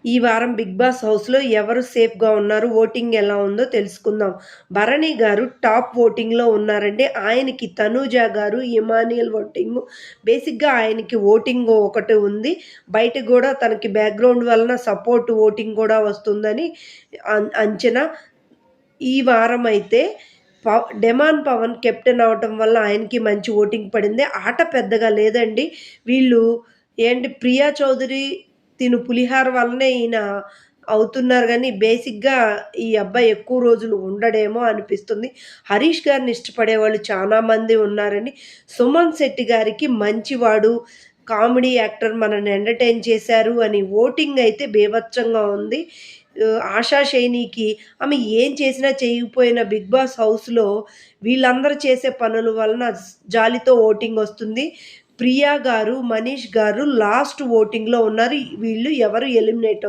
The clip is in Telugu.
ఈ వారం 'బిగ్ బాస్' హౌస్‌లో ఎవరు సేఫ్‌గా ఉన్నారు? ఓటింగ్ ఎలా ఉందో తెలుసుకుందాం. భరణి గారు టాప్ ఓటింగ్‌లో ఉన్నారండి. ఆయనకి తనూజ గారు, ఇమాన్యుయల్ ఓటింగు బేసిక్‌గా ఆయనకి ఓటింగ్ ఒకటి ఉంది. బయట గూడా తనకి బ్యాక్‌గ్రౌండ్ వలన సపోర్ట్ ఓటింగ్ కూడా వస్తుందని అంచనా. ఈ వారమైతే డెమాన్ పవన్ కెప్టెన్ అవ్వటం వల్ల ఆయనకి మంచి ఓటింగ్ పడింది. ఆట పెద్దగా లేదండి. వీళ్ళు ప్రియా చౌదరి పులిహార వల్లనే ఈయన అవుతున్నారు గానీ, బేసిక్‌గా ఈ అబ్బాయి ఎక్కువ రోజులు ఉండడేమో అనిపిస్తుంది. హరీష్ గారిని ఇష్టపడేవాళ్ళు చాలా మంది ఉన్నారండి. సుమన్ శెట్టి గారికి మంచివాడు, కామెడీ యాక్టర్ మనల్ని ఎంటర్‌టైన్ చేశారు అని ఓటింగ్ అయితే బీభత్సంగా ఉంది. ఆశా షైనీకి ఆమె ఏం చేసినా చేయకపోయినా 'బిగ్ బాస్' హౌస్‌లో వీళ్ళందరూ చేసే పనుల వలన జాలితో ఓటింగొస్తుంది. ప్రియా గారు, మనీష్ గారు లాస్ట్ ఓటింగ్‌లో ఉన్నారు. వీళ్ళు ఎవరు ఎలిమినేట్